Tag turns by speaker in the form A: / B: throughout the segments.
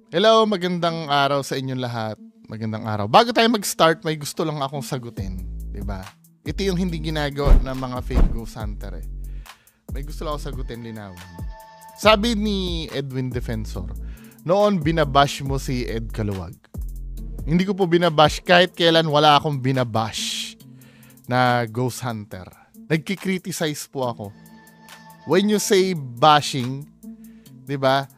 A: Hello, magandang araw sa inyong lahat. Magandang araw. Bago tayo mag-start, may gusto lang akong sagutin, 'di ba? Ito yung hindi ginagawa ng mga fake ghost hunter eh. May gusto lang akong sagutin, linawin. Sabi ni Edwin Defensor, noon binabash mo si Ed Caluwag. Hindi ko po binabash, kahit kailan wala akong binabash na ghost hunter. Nagki-criticize po ako. When you say bashing, 'di ba?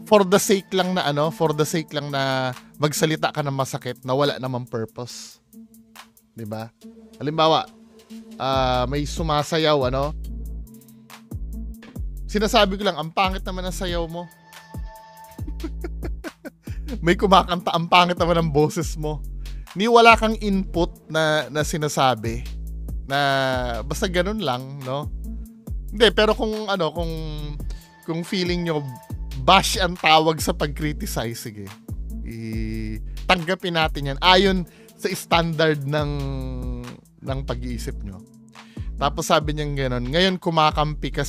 A: For the sake lang na magsalita ka ng masakit na wala namang purpose. 'Di ba? Halimbawa, may sumasayaw, sinasabi ko lang, ang pangit naman ng sayaw mo. May kumakanta, ang pangit naman ng boses mo. Ni wala kang input na sinasabi na basta ganun lang, no? Hindi, pero kung feeling nyo bash ang tawag sa pag-criticize, sige. Tanggapin natin yan ayon sa standard ng pag-iisip nyo. Tapos sabi niya gano'n, ngayon kumakampi ka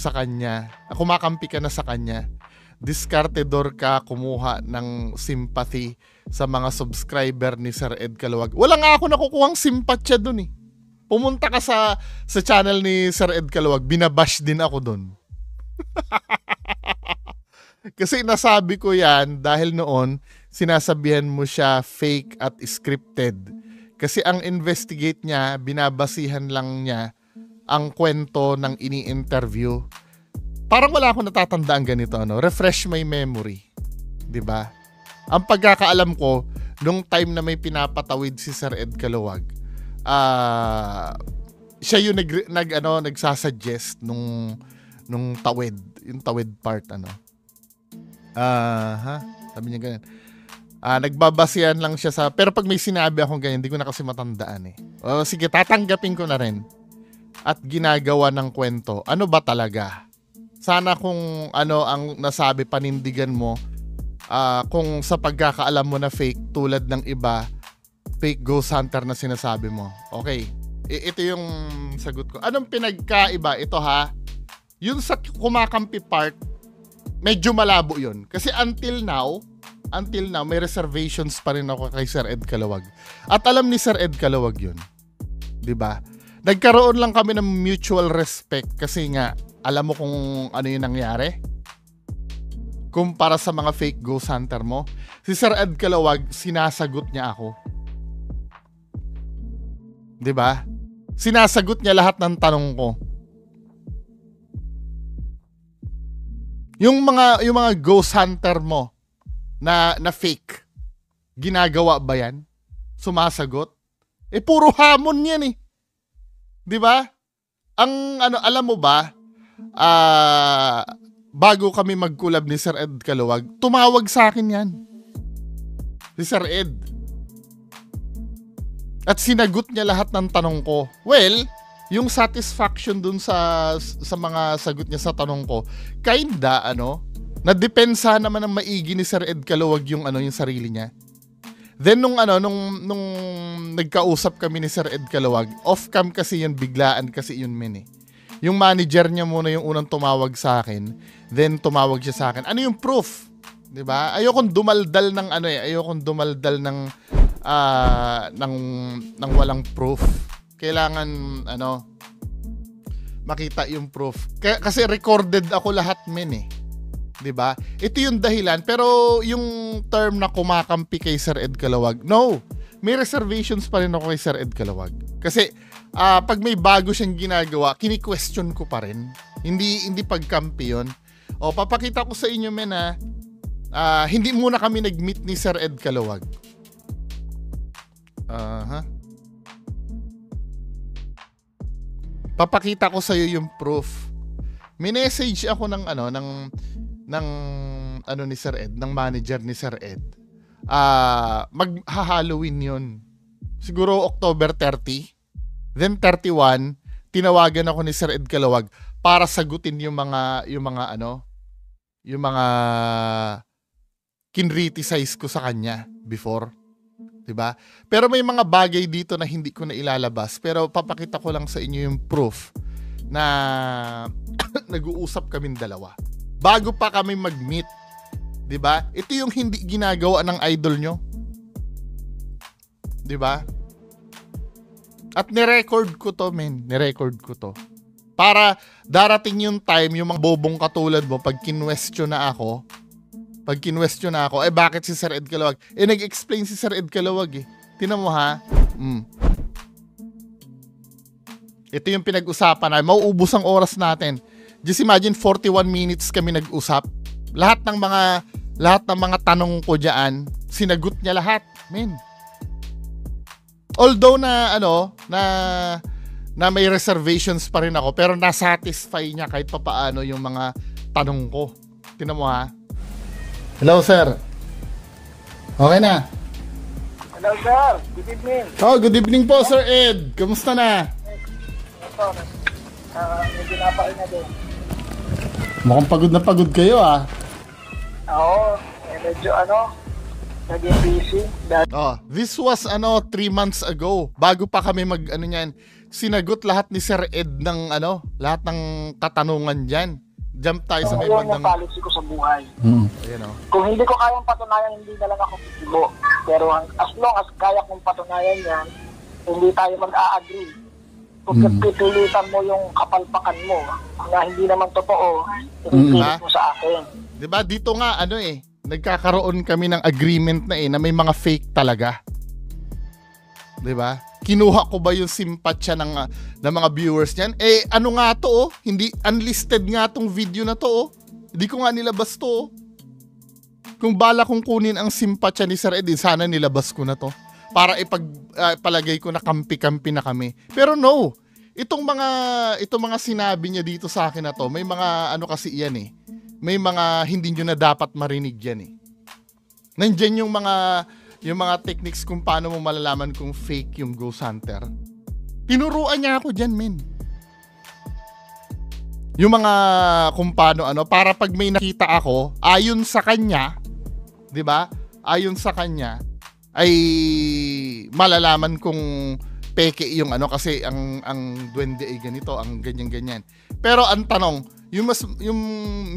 A: na sa kanya, diskartedor ka kumuha ng sympathy sa mga subscriber ni Sir Ed Caluwag. Wala nga ako nakukuhang simpatya dun eh. Pumunta ka sa channel ni Sir Ed Caluwag, binabash din ako dun. Kasi nasabi ko yan dahil noon sinasabihan mo siya fake at scripted. Kasi ang investigate niya, binabasihan lang niya ang kwento ng ini-interview. Parang wala akong natatandaan ganito, refresh my memory. 'Di ba? Ang pagkakaalam ko, nung time na may pinapatawid si Sir Ed Caluwag, siya yung nagsasuggest nung tawid, yung tawid part, sabi niya ganyan. Nagbabasihan lang siya sa, pero pag may sinabi akong ganyan, hindi ko na kasi matandaan eh. Sige, tatanggapin ko na rin. At ginagawa ng kwento. Ano ba talaga? Sana kung ang nasabi, panindigan mo, kung sa pagkakaalam mo na fake tulad ng iba, fake ghost hunter na sinasabi mo. Okay. Ito yung sagot ko. Anong pinagkaiba? Ito yung sa kumakampi part, medyo malabo yun. Kasi until now, may reservations pa rin ako kay Sir Ed Caluwag. At alam ni Sir Ed Caluwag yun. 'Di ba? Nagkaroon lang kami ng mutual respect kasi nga, alam mo kung ano yung nangyari? Kumpara sa mga fake ghost hunter mo, si Sir Ed Caluwag, sinasagot niya ako. 'Di ba? Sinasagot niya lahat ng tanong ko. Yung mga ghost hunter mo na fake, ginagawa ba yan? Sumasagot? Puro hamon yan eh. 'Di ba? Alam mo ba, bago kami mag-collab ni Sir Ed Caluwag, tumawag sa akin yan. Si Sir Ed. At sinagot niya lahat ng tanong ko. Well, yung satisfaction dun sa mga sagot niya sa tanong ko, kinda, nadepensa naman ng maigi ni Sir Ed Caluwag yung sarili niya. Then nung nagkausap kami ni Sir Ed Caluwag, off-cam kasi yun, biglaan kasi yun, men eh. Yung manager niya muna yung unang tumawag sa akin, then tumawag siya sa akin. Ano yung proof? 'Di ba? Ayokong dumaldal ng walang proof. Kailangan makita yung proof. Kasi recorded ako lahat, men eh. 'Di ba? Ito yung dahilan, pero yung term na kumakampi kay Sir Ed Caluwag, no. May reservations pa rin ako kay Sir Ed Caluwag. Kasi pag may bago siyang ginagawa, kini-question ko pa rin. Hindi pagkampi yun. Papakita ko sa inyo, men, hindi muna kami nag-meet ni Sir Ed Caluwag. Papakita ko sa iyo yung proof. Minessage ako ng ni Sir Ed, ng manager ni Sir Ed. Mag-Halloween yun. Siguro October 30. Then 31, tinawagan ako ni Sir Ed Caluwag para sagutin yung mga kinriticize ko sa kanya before. 'Di ba? Pero may mga bagay dito na hindi ko na ilalabas, pero papakita ko lang sa inyo yung proof na nag-uusap kaming dalawa. bago pa kami mag-meet. 'Di ba? Ito yung hindi ginagawa ng idol nyo. 'Di ba? At nirecord ko to, men. Nirecord ko to. Para darating yung time, yung mga bobong katulad mo, pag kinwestiyon na ako, bakit si Sir Ed Calawag? Nag-explain si Sir Ed Calawag eh. Tinan mo ha? Ito yung pinag-usapan na. Mauubos ang oras natin. Just imagine, 41 minutes kami nag-usap. Lahat ng mga tanong ko diyan, sinagot niya lahat, men. Although na may reservations pa rin ako, pero na-satisfy niya kahit papaano yung mga tanong ko. Tingnan mo ha. Hello, sir. Okay na.
B: Hello, sir. Good evening.
A: Oh, good evening po, Sir Ed. Kamusta na?
B: Ito, medyo napain na din.
A: Mukhang pagod na pagod kayo ah.
B: Oo, medyo naging busy.
A: This was 3 months ago. Bago pa kami sinagot lahat ni Sir Ed ng lahat ng katanungan diyan. Jump tayo sa may bandang.
B: Yung policy ko sa buhay.
A: Ayan o.
B: Kung hindi ko kayang patunayan, hindi na lang ako titibo. Pero as long as kaya kong patunayan yan, hindi tayo mag-a-agree. Kung pipilitan mo yung kapalpakan mo na hindi naman totoo, ipipilit mo sa akin.
A: Diba? Dito nga, nagkakaroon kami ng agreement na may mga fake talaga. Diba? Kinuha ko ba yung simpatsya ng mga viewers niyan? Ano nga to Hindi, unlisted nga tong video na to Hindi ko nga nilabas to Kung bala kong kunin ang simpatsya ni Sir Ed, sana nilabas ko na to. Para palagay ko na kampi-kampi na kami. Pero no. Itong mga sinabi niya dito sa akin na to, may mga kasi yan eh. May mga hindi nyo na dapat marinig yan eh. Nandyan yung mga techniques kung paano mo malalaman kung fake yung Ghost Hunter. Tinuruan niya ako dyan, men. Yung mga kung paano para pag may nakita ako, ayon sa kanya, 'di ba? Ayon sa kanya ay malalaman kung peke yung kasi ang duwende ay ganito, ang ganyan-ganyan. Pero ang tanong, yung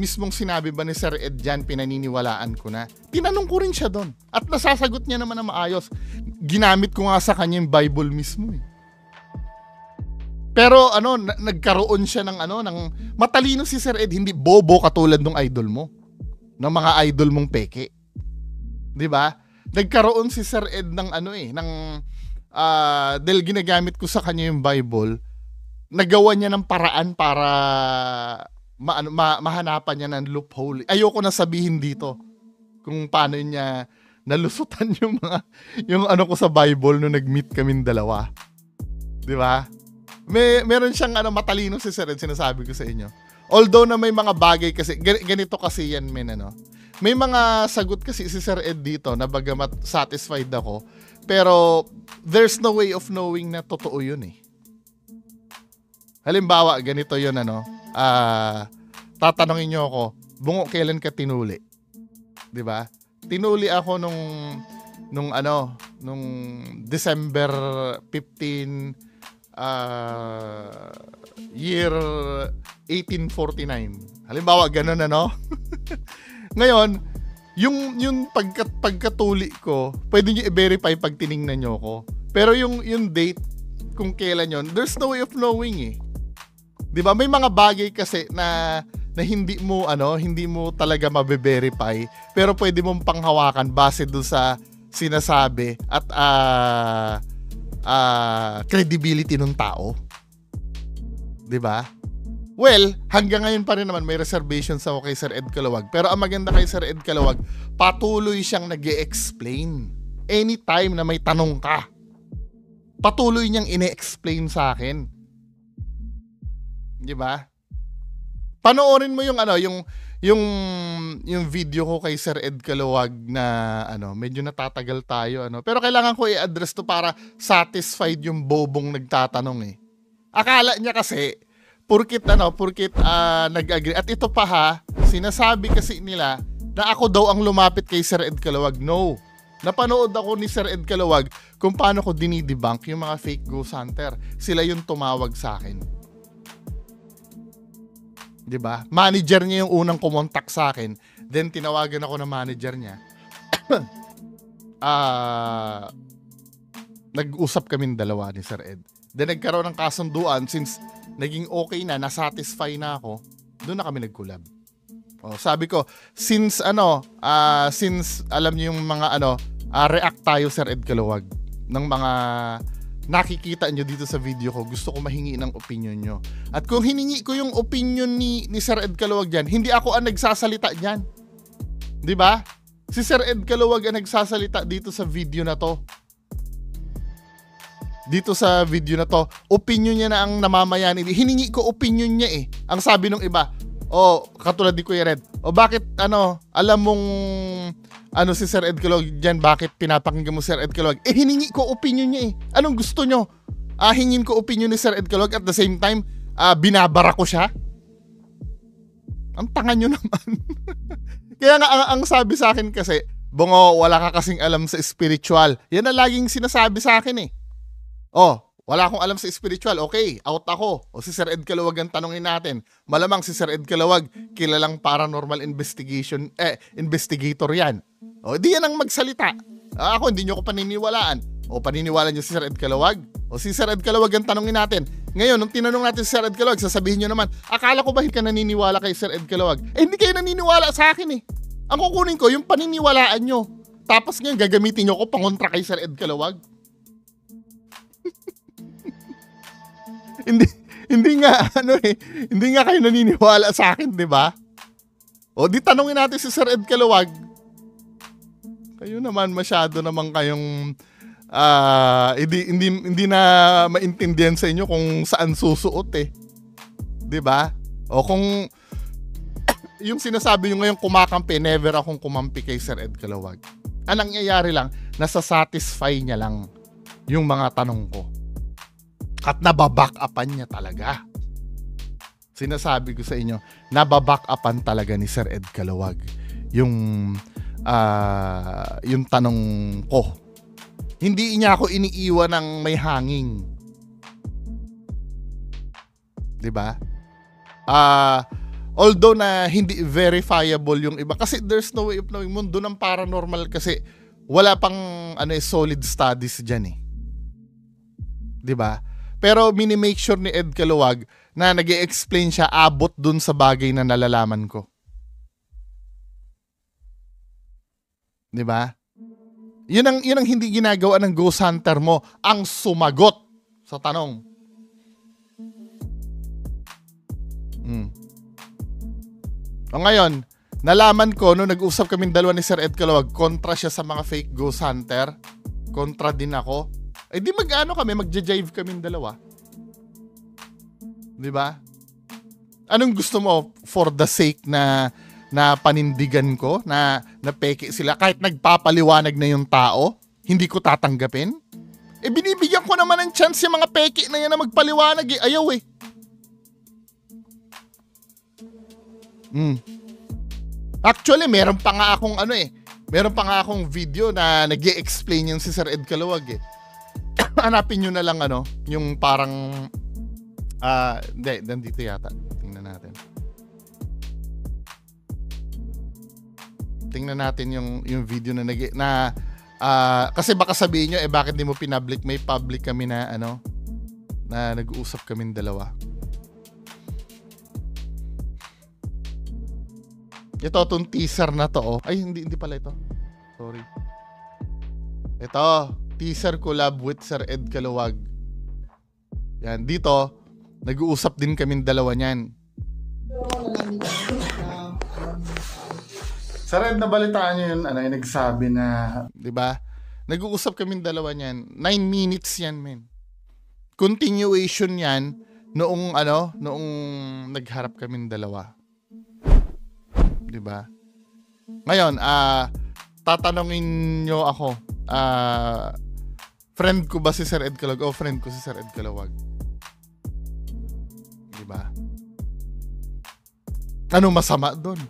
A: mismong sinabi ba ni Sir Ed dyan, pinaniniwalaan ko na. Tinanong ko rin siya doon. At nasasagot niya naman na maayos. Ginamit ko nga sa kanya yung Bible mismo eh. Pero nagkaroon siya ng matalino si Sir Ed, hindi bobo katulad ng idol mo. Ng mga idol mong peke. 'Di ba? Nagkaroon si Sir Ed ng dahil ginagamit ko sa kanya yung Bible, nagawa niya ng paraan para mahanapan niya ng loophole. Ayoko na sabihin dito kung paano niya nalusutan yung ko sa Bible nung nag-meet kaming dalawa. 'Di ba? Meron siyang matalino si Sir Ed, sinasabi ko sa inyo. Although na may mga bagay kasi ganito kasi yan, men, may mga sagot kasi si Sir Ed dito na bagamat satisfied ako, pero there's no way of knowing na totoo yun eh. Halimbawa, ganito yun tatanungin niyo ako, Bungo, kailan ka tinuli? 'Di ba? Tinuli ako nung December 15 year 1849. Halimbawa, ganun Ngayon, yung pagkatuli ko, pwede niyo i-verify pag tiningnan niyo ako. Pero yung date kung kailan yon, there's no way of knowing eh. 'Di ba? May mga bagay kasi na hindi mo talaga mabe-verify, pero pwede mong panghawakan base doon sa sinasabi at credibility ng tao. 'Di ba? Well, hanggang ngayon pa rin naman may reservations ako kay Sir Ed Calawag. Pero ang maganda kay Sir Ed Calawag, patuloy siyang nag-e-explain. Anytime na may tanong ka, patuloy niyang ine-explain sa akin. 'Di ba? Panoorin mo yung video ko kay Sir Ed Calawag na medyo natatagal tayo pero kailangan ko i-address to para satisfied yung bobong nagtatanong eh. Akala niya kasi purkit nag-agree. At ito pa ha, sinasabi kasi nila na ako daw ang lumapit kay Sir Ed Calawag. No. Napanood ako ni Sir Ed Calawag kung paano ko dinidebunk yung mga fake Ghost Hunter. Sila yung tumawag sa akin. 'Di ba? Manager niya yung unang kumontak sa akin, then tinawagan ako ng manager niya. Nag-usap kaming dalawa ni Sir Ed. Then nagkaroon ng kasunduan since naging okay na, nasatisfy na ako, doon na kami nag-collab. Sabi ko, since alam niyo yung mga react tayo Sir Ed Kalawag ng mga nakikita nyo dito sa video ko, gusto ko mahingi ng opinion nyo. At kung hiningi ko yung opinion ni Sir Ed Kalawag dyan, hindi ako ang nagsasalita dyan. Di ba? Si Sir Ed Kalawag ang nagsasalita dito sa video na to. Dito sa video na to, opinion niya na ang namamayanin. Hiningi ko opinion niya eh. Ang sabi nung iba, katulad ni Kuya Red, bakit alam mong si Sir Ed Kalawag dyan, bakit pinapakinggan mo Sir Ed Kalawag? Hiningi ko opinion niya eh. Anong gusto nyo? Hingin ko opinion ni Sir Ed Kalawag at the same time, binabara ko siya? Ang tanga nyo naman. Kaya nga, ang sabi sa akin kasi, Bongo, wala ka kasing alam sa spiritual. Yan na laging sinasabi sa akin eh. Wala akong alam sa spiritual. Okay, out ako. Si Sir Ed Kalawag ang tanongin natin. Malamang si Sir Ed Kalawag, kilalang paranormal investigator yan. Di yan ang magsalita. Ako, hindi nyo ko paniniwalaan. Paniniwala nyo si Sir Ed Kalawag? Si Sir Ed Kalawag ang tanongin natin. Ngayon, nung tinanong natin si Sir Ed Kalawag, sasabihin nyo naman, akala ko ba hindi ka naniniwala kay Sir Ed Kalawag? Hindi kayo naniniwala sa akin eh. Ang kukunin ko, yung paniniwalaan nyo. Tapos ngayon, gagamitin nyo ko pangontra kay Sir Ed Kalawag. Hindi nga kayo naniniwala sa akin, 'di ba? Di tanungin natin si Sir Ed Kalawag. Kayo naman masyado naman kayong hindi na maintindihan sa inyo kung saan susuot eh. 'Di ba? Kung yung sinasabi nyo ngayon kumakampi, never akong kumampi kay Sir Ed Kalawag. Ang nangyayari lang, nasa-satisfy niya lang yung mga tanong ko. At nababack upan niya talaga. Sinasabi ko sa inyo, nababack upan talaga ni Sir Ed Kalawag yung tanong ko. Hindi niya ako iniiwan ng may hanging. 'Di ba? Although na hindi verifiable yung iba kasi there's no way of knowing. Mundo ng paranormal kasi wala pang solid studies diyan eh. 'Di ba? Pero mini-make sure ni Ed Kalawag na nag-i-explain siya abot dun sa bagay na nalalaman ko. 'Di ba? Yun ang hindi ginagawa ng ghost hunter mo, ang sumagot sa tanong. Ngayon, nalaman ko nung nag-usap kaming dalawa ni Sir Ed Kalawag, kontra siya sa mga fake ghost hunter. Kontra din ako. Di magja-jive kaming dalawa. 'Di ba? Anong gusto mo for the sake na panindigan ko na peke sila kahit nagpapaliwanag na yung tao, hindi ko tatanggapin? Binibigyan ko naman ng chance yung mga peke na yan na magpaliwanag ayaw eh. Actually, meron pa nga akong video na nag-i-explain yung si Sir Ed Kalawag eh. Hanapin nyo na lang yung parang nandito yata. Tingnan natin yung video na kasi baka sabihin nyo bakit di mo pinpublic? May public kami na na nag-uusap kaming dalawa. Itong teaser na to ay hindi pala ito. Sorry. Ito, teaser collab with Sir Ed Kalawag. Yan, dito nag-uusap din kaming dalawa niyan. Sir Ed, nabalitaan niyo yun, yung nagsabi na, 'di ba? Nag-uusap kaming dalawa niyan. 9 minutes yan, men. Continuation yan noong nagharap kaming dalawa. 'Di ba? Ngayon, tatanungin nyo ako, friend ko ba si Sir Ed Kalawag? Friend ko si Sir Ed Kalawag. 'Di ba? Ano masama doon?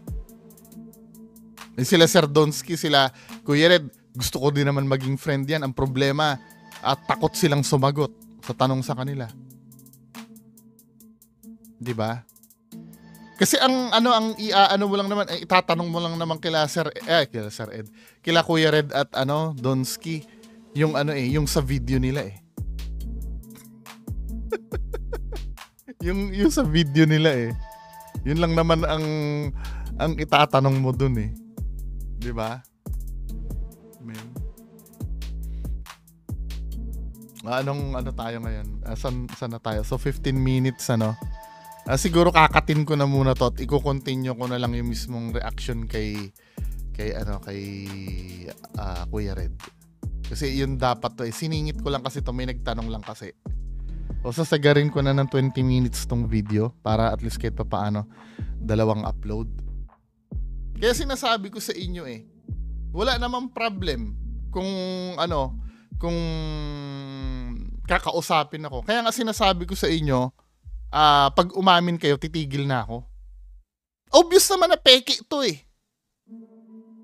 A: Sila Sir Donsky, sila Kuya Red, gusto ko din naman maging friend yan. Ang problema, takot silang sumagot sa tanong sa kanila. 'Di ba? Kasi ang iaano mo lang naman, itatanong mo lang naman kila Sir Ed, kila Kuya Red at Donski, yung yung sa video nila eh. yung sa video nila eh. Yun lang naman ang itatanong mo dun eh. 'Di ba? Ano tayo ngayon? Saan na tayo? So 15 minutes siguro kakatin ko na muna to at i-continue ko na lang yung mismong reaction kay Kuya Red. Kasi yun dapat to siningit ko lang kasi to, may nagtanong lang kasi. O sasagarin ko na ng 20 minutes tong video para at least kahit paano 2 upload. Kaya sinasabi ko sa inyo wala namang problem kung kakausapin ako. Kaya nga sinasabi ko sa inyo, pag umamin kayo, titigil na ako. Obvious naman na peke ito eh.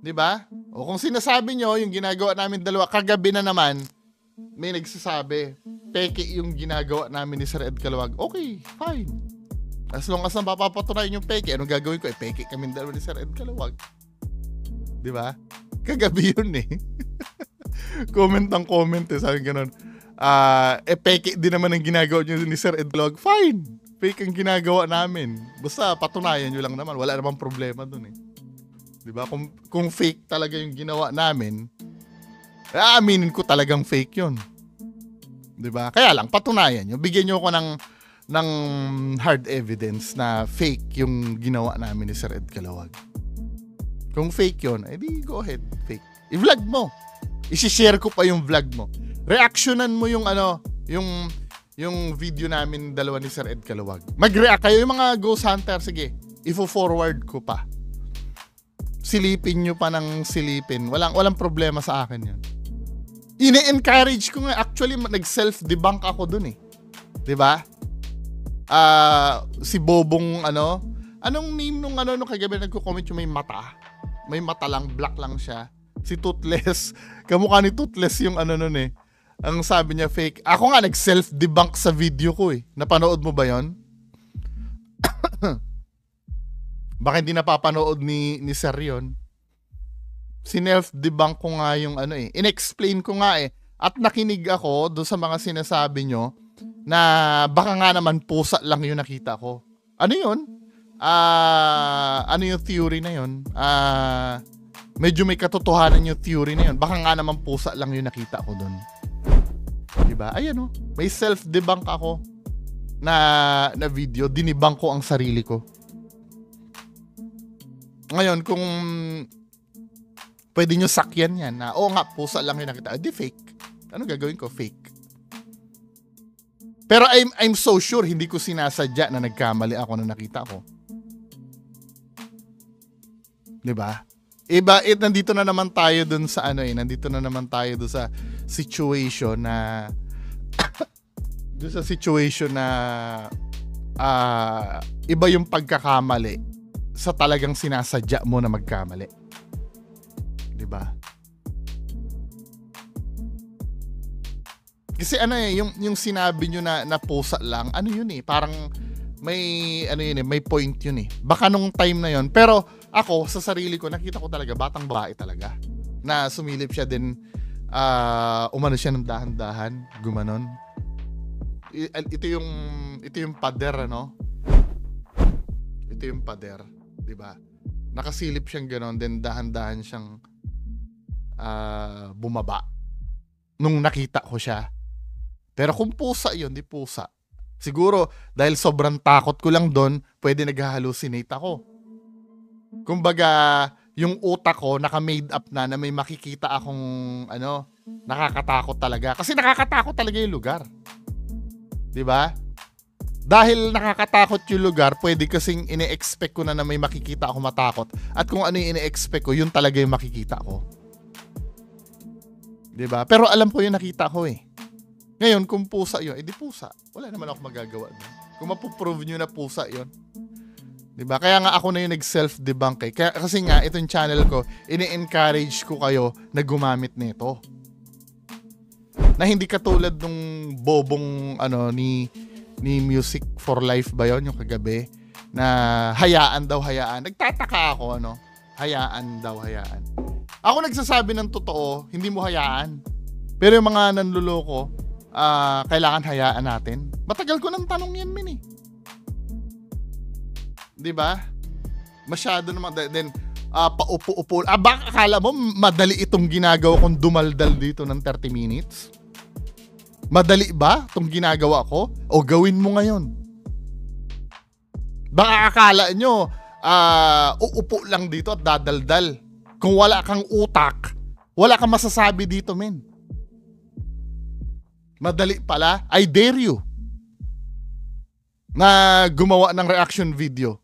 A: 'Di ba? O kung sinasabi nyo, yung ginagawa namin dalawa, kagabi na naman, may nagsasabi, peke yung ginagawa namin ni Sir Ed Calawag. Okay, fine. As long as napapatunayan yung peke, anong gagawin ko? Peke kami dalawa ni Sir Ed Calawag. 'Di ba? Kagabi yun eh. Comment sabi ganun. Peke din naman ang ginagawa nyo ni Sir Ed Calawag. Fine. Fake ang ginagawa namin. Basta patunayan nyo lang naman. Wala namang problema dun eh. Diba? Kung fake talaga yung ginawa namin, aaminin ko talagang fake yun. Diba? Kaya lang, patunayan nyo. Bigyan nyo ako ng hard evidence na fake yung ginawa namin ni Sir Ed Calawag. Kung fake yun, edi go ahead, fake. I-vlog mo. I-share ko pa yung vlog mo. Reactionan mo yung yung video namin dalawa ni Sir Ed Calawag. Mag-react kayo yung mga Ghost Hunter, sige. Ifo-forward ko pa. Silipin nyo pa ng silipin. Walang problema sa akin yun. Ine-encourage ko nga. Actually, nag-self-debunk ako dun eh. 'Di ba? Si Bobong anong name nung kagabi nagko-comment yung may mata. May mata lang, black lang siya. Si Toothless. Kamukha ni Toothless yung nun eh. Ang sabi niya fake. Ako nga nag-self-debunk sa video ko eh. Napanood mo ba yon? Baka hindi napapanood ni Sir yun. Sinelf-debunk ko nga yung in-explain ko nga eh. At nakinig ako doon sa mga sinasabi nyo na baka nga naman pusa lang yung nakita ko. Ano yun? Ano yung theory na yun? Medyo may katotohanan yung theory na yun. Baka nga naman pusa lang yung nakita ko doon. Diba? Ayan may self-debunk ako na video. Dinibunk ko ang sarili ko. Ngayon, kung pwede nyo sakyan yan na, nga, pusa lang yung nakita. Di fake. Ano gagawin ko? Fake. Pero I'm so sure, hindi ko sinasadya na nagkamali ako na nakita ko. Diba? Nandito na naman tayo dun sa nandito na naman tayo dun sa situation na dun sa situation na iba yung pagkakamali sa talagang sinasadya mo na magkamali. 'Di ba? Kasi yung sinabi nyo na pusa lang, yun eh, parang may may point yun eh. Baka nung time na yun, pero ako sa sarili ko nakita ko talaga batang babae talaga. Na sumilip siya din umano siya ng dahan-dahan, gumanon. Ito yung pader Ito yung pader. 'Di ba? Nakasilip siyang ganoon, then dahan-dahan siyang bumaba nung nakita ko siya. Pero kung pusa 'yun, di pusa. Siguro dahil sobrang takot ko lang doon, pwede nag-hallucinate ako. Kumbaga, yung utak ko naka-made up na may makikita akong nakakatakot talaga. Kasi nakakatakot talaga yung lugar. 'Di ba? Dahil nakakatakot yung lugar, pwede kasing ine-expect ko na may makikita ako matakot. At kung ano yung ine-expect ko, yun talaga yung makikita ko. 'Di ba? Pero alam ko yung nakita ko eh. Ngayon, kung pusa yun, di pusa. Wala naman ako magagawa doon. Kung mapuprove nyo na pusa yun. 'Di ba? Kaya nga ako na yung nag-self-debunk eh. Kasi nga, itong channel ko, ini-encourage ko kayo na gumamit nito. Na hindi katulad nung bobong ni Music for Life ba yon yung kagabi na hayaan daw, hayaan. Nagtataka ako, ano? Hayaan daw, hayaan. Ako nagsasabi ng totoo, hindi mo hayaan. Pero yung mga nanluloko, kailangan hayaan natin. Matagal ko nang tanong yan, min eh. Diba? Masyado naman. Then, paupo-upo. Baka akala mo madali itong ginagawa kong dumaldal dito ng 30 minutes? Madali ba itong ginagawa ko? O gawin mo ngayon? Baka akala nyo, uupo lang dito at dadaldal. Kung wala kang utak, wala kang masasabi dito, men. Madali pala. I dare you na gumawa ng reaction video.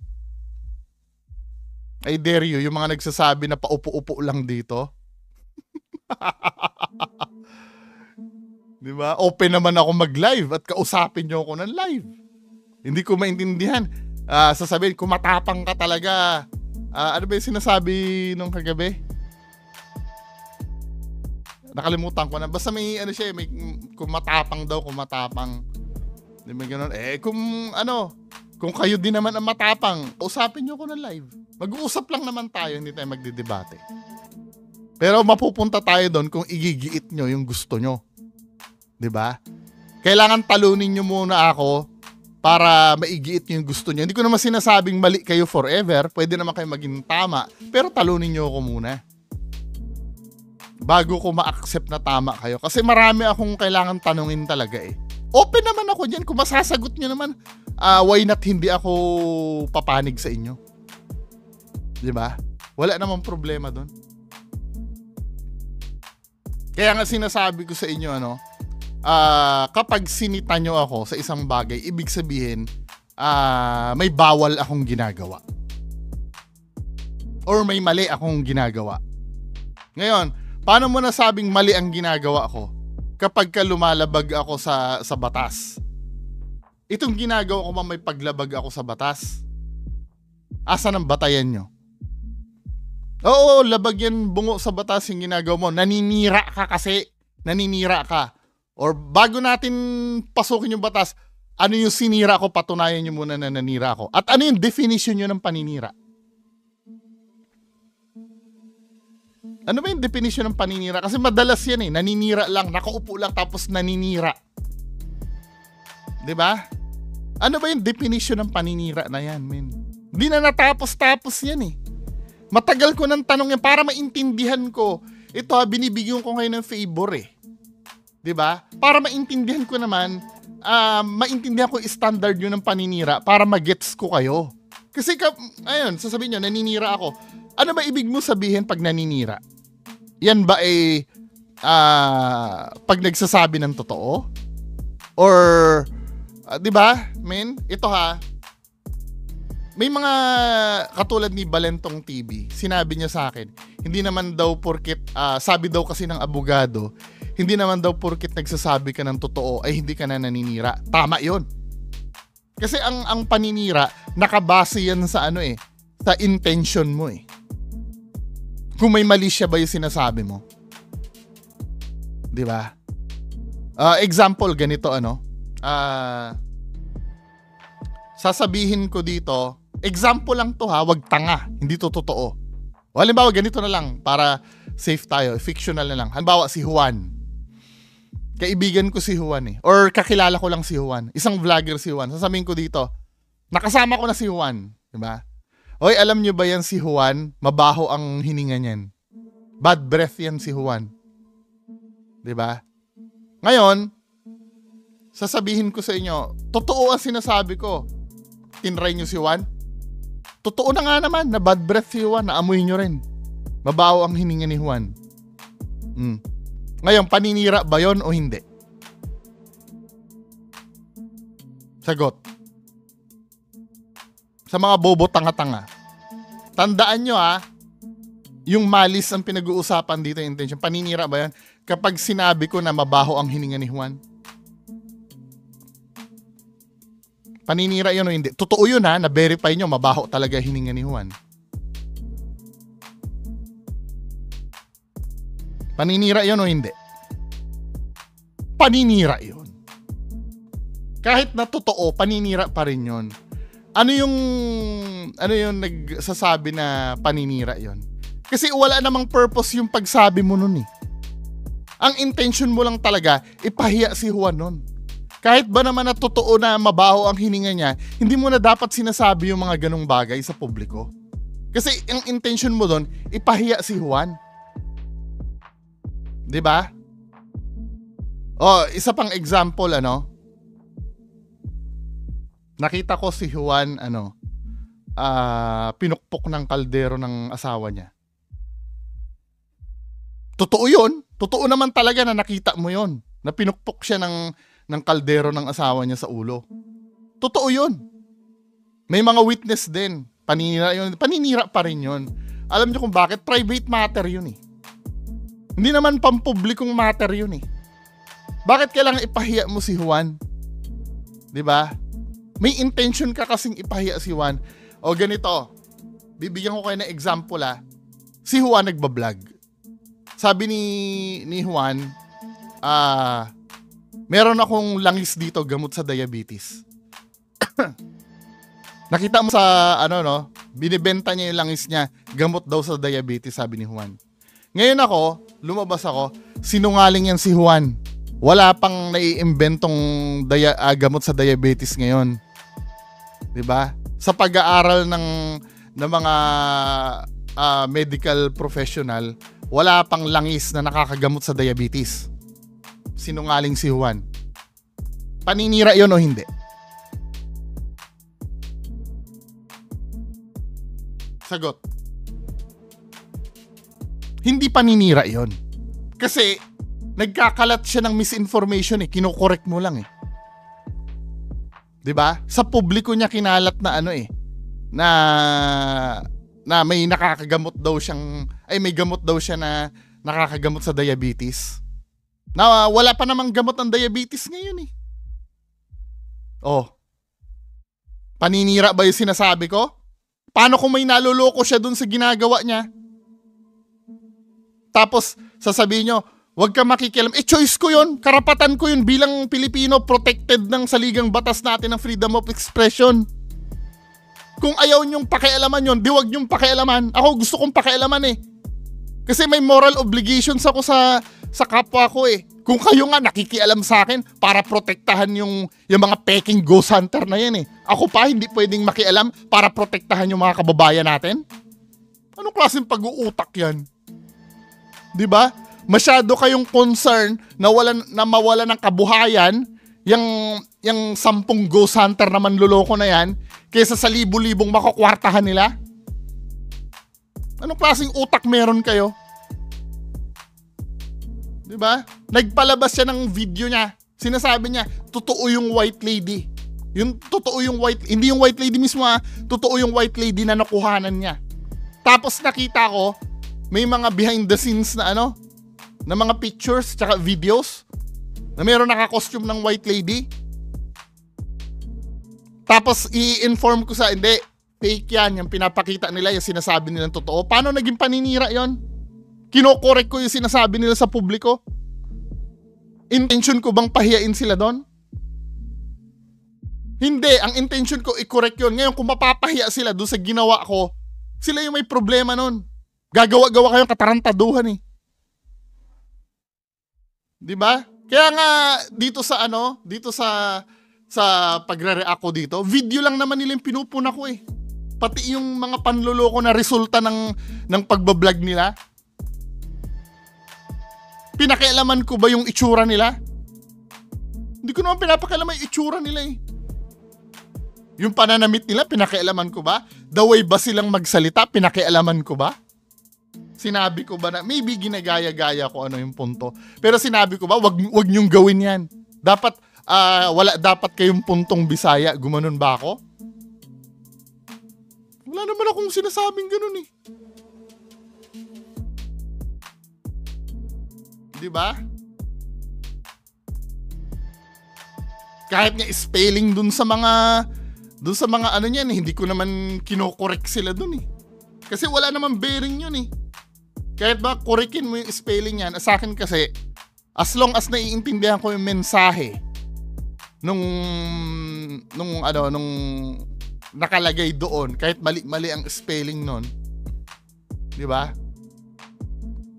A: I dare you, yung mga nagsasabi na paupo-upo lang dito. Diba? Open naman ako mag-live at kausapin nyo ako ng live. Hindi ko maintindihan. Sasabihin, kung matapang ka talaga, ano ba yung sinasabi nung kagabi? Nakalimutan ko na. Basta may ano siya, may kung matapang daw, kung matapang. Di ba gano'n? Kung kayo din naman ang matapang, kausapin nyo ko ng live. Mag-uusap lang naman tayo, hindi tayo magdidebate. Pero mapupunta tayo doon kung igigiit nyo yung gusto nyo. Diba? Kailangan talunin nyo muna ako para maigiit nyo yung gusto nyo. Hindi ko naman sinasabing mali kayo forever. Pwede naman kayo maging tama. Pero talunin nyo ako muna. Bago ko ma-accept na tama kayo. Kasi marami akong kailangan tanungin talaga eh. Open naman ako dyan. Kung masasagot nyo naman, why not hindi ako papanig sa inyo? Diba? Wala namang problema doon. Kaya nga sinasabi ko sa inyo, kapag sinita nyo ako sa isang bagay, ibig sabihin, may bawal akong ginagawa. Or may mali akong ginagawa. Ngayon, paano mo nasabing mali ang ginagawa ko? Kapag ka lumalabag ako sa batas. Itong ginagawa ko may paglabag ako sa batas. Asan ang batayan nyo? Oo, labag yan, bungo sa batas yung ginagawa mo. Naninira ka kasi. Naninira ka. Or bago natin pasukin yung batas, ano yung sinira ko, patunayan nyo muna na nanira ako. At ano yung definition nyo ng paninira? Ano ba yung definition ng paninira? Kasi madalas yan eh, naninira lang, nakaupo lang tapos naninira. Diba? Ano ba yung definition ng paninira na yan, men? Hindi na natapos-tapos yan eh. Matagal ko nang tanong yan para maintindihan ko. Ito binibigyan ko ngayon ng favor eh. Diba? Para maintindihan ko naman, maintindihan ko yung standard nyo ng paninira para magets ko kayo. Kasi, ayun, sasabihin nyo, naninira ako. Ano ba ibig mo sabihin pag naninira? Yan ba ay pag nagsasabi ng totoo? Or, diba, men? Ito may mga katulad ni Balentong TV, sinabi niya sa akin, hindi naman daw porket, sabi daw kasi ng abogado, hindi naman daw porket nagsasabi ka ng totoo ay hindi ka na naninira. Tama yon. Kasi ang paninira, nakabase yan sa sa intention mo eh. Kung may mali siya ba yung sinasabi mo? Di ba? Example, ganito sasabihin ko dito, example lang to wag tanga, hindi to totoo. O halimbawa, ganito na lang, para safe tayo, fictional na lang. Halimbawa, si Juan. Kaibigan ko si Juan eh. Or kakilala ko lang si Juan. Isang vlogger si Juan. Sasabihin ko dito, nakasama ko na si Juan. Diba? Oy, alam nyo ba yan si Juan? Mabaho ang hininga niyan. Bad breath yan si Juan. Diba? Ngayon, sasabihin ko sa inyo, totoo ang sinasabi ko. Tinry nyo si Juan? Totoo na nga naman na bad breath si Juan. Naamoy nyo rin. Mabaho ang hininga ni Juan. Ngayon, paninira ba yon o hindi? Sagot. Sa mga bobo tanga-tanga. Tandaan nyo yung malis ang pinag-uusapan dito, intention. Paninira ba yan? Kapag sinabi ko na mabaho ang hininga ni Juan. Paninira yun o hindi? Totoo yun na-verify nyo, mabaho talaga hininga ni Juan. Paninira yun o hindi? Paninira yun. Kahit na totoo, paninira pa rin yun. ano yung nagsasabi na paninira yon? Kasi wala namang purpose yung pagsabi mo nun eh. Ang intention mo lang talaga, ipahiya si Juan nun. Kahit ba naman na totoo na mabaho ang hininga niya, hindi mo na dapat sinasabi yung mga ganong bagay sa publiko. Kasi ang intention mo doon, ipahiya si Juan. 'Di ba? Oh, isa pang example, nakita ko si Juan, pinukpok ng kaldero ng asawa niya. Totoo yun. Totoo naman talaga na nakita mo yun. Na pinukpok siya ng kaldero ng asawa niya sa ulo. Totoo yun. May mga witness din. Paninira yun. Paninira pa rin yun. Alam niyo kung bakit? Private matter yun eh. Hindi naman pampublikong matter yun eh. Bakit kailangan ipahiya mo si Juan? 'Di ba? May intention ka kasing ipahiya si Juan. O ganito, bibigyan ko kayo ng example Si Juan nagbablog. Sabi ni Juan, meron akong langis dito gamot sa diabetes. Nakita mo sa binibenta niya yung langis niya, gamot daw sa diabetes, sabi ni Juan. Ngayon lumabas ako, sinungaling yan si Juan. Wala pang naiimbentong gamot sa diabetes ngayon. 'Di ba? Sa pag-aaral ng mga medical professional, wala pang langis na nakakagamot sa diabetes. Sinungaling si Juan. Paninira 'yon o hindi? Sagot. Hindi paninira 'yon. Kasi nagkakalat siya ng misinformation kino-correct mo lang 'Di ba? Sa publiko niya kinalat na na may nakakagamot daw siyang may gamot daw siya na nakakagamot sa diabetes. Na wala pa namang gamot ng diabetes ngayon Oh. Paninira ba 'yung sinasabi ko? Paano kung may naloloko siya dun sa ginagawa niya? Tapos sasabihin niyo, huwag ka makikialam. Choice ko yun. Karapatan ko yun bilang Pilipino, protected ng saligang batas natin ng freedom of expression. Kung ayaw niyong pakialaman yun, di wag niyong pakialaman. Ako gusto kong pakialaman Kasi may moral obligations ako sa kapwa ko Kung kayo nga nakikialam sa akin para protektahan yung mga peking ghost hunter na yan Ako pa hindi pwedeng makialam para protektahan yung mga kababayan natin? Anong klaseng pag-uutak yan? Di ba? Masyado kayong concern na mawala ng kabuhayan yung 10 ghost hunter na manloloko na yan kaysa sa libo-libong makakwartahan nila? Anong klaseng utak meron kayo? Diba? Nagpalabas siya ng video niya. Sinasabi niya, totoo yung white lady. Hindi yung white lady mismo totoo yung white lady na nakuhanan niya. Tapos nakita ko, may mga behind the scenes na na mga pictures tsaka videos na meron naka-costume ng white lady. Tapos i-inform ko hindi, fake yan, yung pinapakita nila, yung sinasabi nilang totoo. Paano naging paninira yon? Kino-correct ko yung sinasabi nila sa publiko. Intention ko bang pahiyain sila doon? Hindi, ang intention ko i-correct yun. Ngayon kung mapapahiya sila doon sa ginawa ko, sila yung may problema nun. Gagawa-gawa kayong katarantaduhan 'Di ba? Kaya nga dito sa pagre-react ko dito, video lang naman nila yung pinupuna ko Pati yung mga panloloko na resulta ng pagbablog nila. Pinakialaman ko ba yung itsura nila? Hindi ko naman pinapakialaman yung itsura nila Yung pananamit nila, pinakialaman ko ba? The way ba silang magsalita, pinakialaman ko ba? Sinabi ko ba na, maybe ginagaya-gaya ko ano yung punto. Pero sinabi ko ba, wag niyong gawin yan. Dapat, wala dapat kayong puntong Bisaya. Gumanon ba ako? Wala naman akong sinasabing ganun Diba? Kahit nga spelling dun sa mga niyan hindi ko naman kino-correct sila dun Kasi wala naman bearing yun Kahit ba korekin mo yung spelling yan, sa akin kasi, as long as naiintindihan ko yung mensahe nung nakalagay doon, kahit mali-mali ang spelling nun, di ba?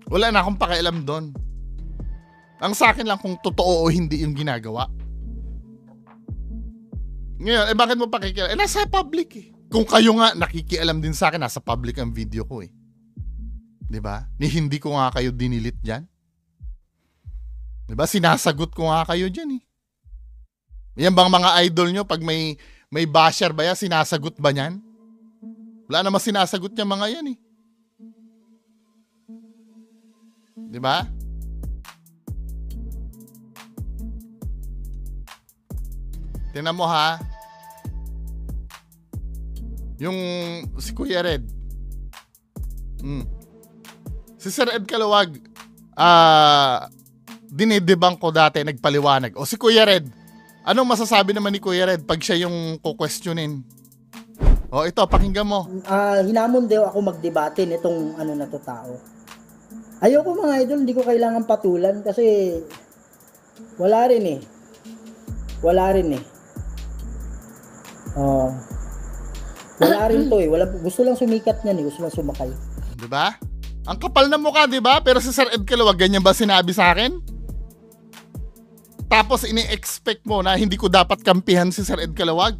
A: Wala na akong pakialam doon. Ang sa akin lang kung totoo o hindi yung ginagawa. Ngayon, bakit mo pakikialam? Nasa public eh. Kung kayo nga nakikialam din sa akin, nasa public ang video ko eh. Di ba? Ni hindi ko nga kayo dinilit dyan. Di ba? Sinasagot ko nga kayo dyan eh. Yan bang mga idol nyo, pag may basher ba yan, sinasagot ba yan? Wala naman sinasagot niya mga yan eh. Di ba? Tingnan mo ha. Yung si Kuya Red. Si Sir Ed Calawag, dinidebunk ko dati, nagpaliwanag. O si Kuya Red, anong masasabi naman ni Kuya Red pag siya yung kukwestiyonin? O ito, pakinggan mo.
C: Hinamon daw ako magdebate nitong na to tao. Ayoko mga idol, hindi ko kailangan patulan kasi wala rin eh. Wala rin to eh. Gusto lang sumikat niyan eh. Gusto lang sumakay.
A: Diba? Ang kapal na mukha, diba? Pero si Sir Ed Calawag, ganyan ba sinabi sa akin? Tapos ini-expect mo na hindi ko dapat kampihan si Sir Ed Calawag?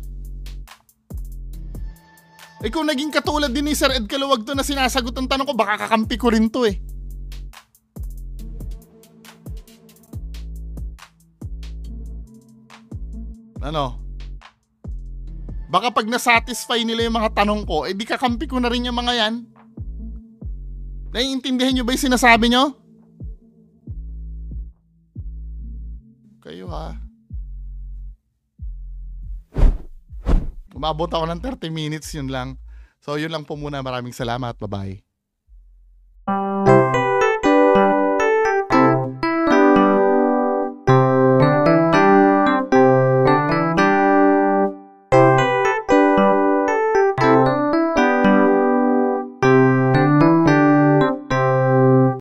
A: Eh kung naging katulad din ni Sir Ed Calawag to na sinasagot ang tanong ko, baka kakampi ko rin to eh. Ano? Baka pag nasatisfy nila yung mga tanong ko, di kakampi ko na rin yung mga yan. Naiintindihan nyo ba yung sinasabi nyo? Kayo ha. Umabot ako ng 30 minutes, yun lang. So yun lang po muna. Maraming salamat. Bye-bye.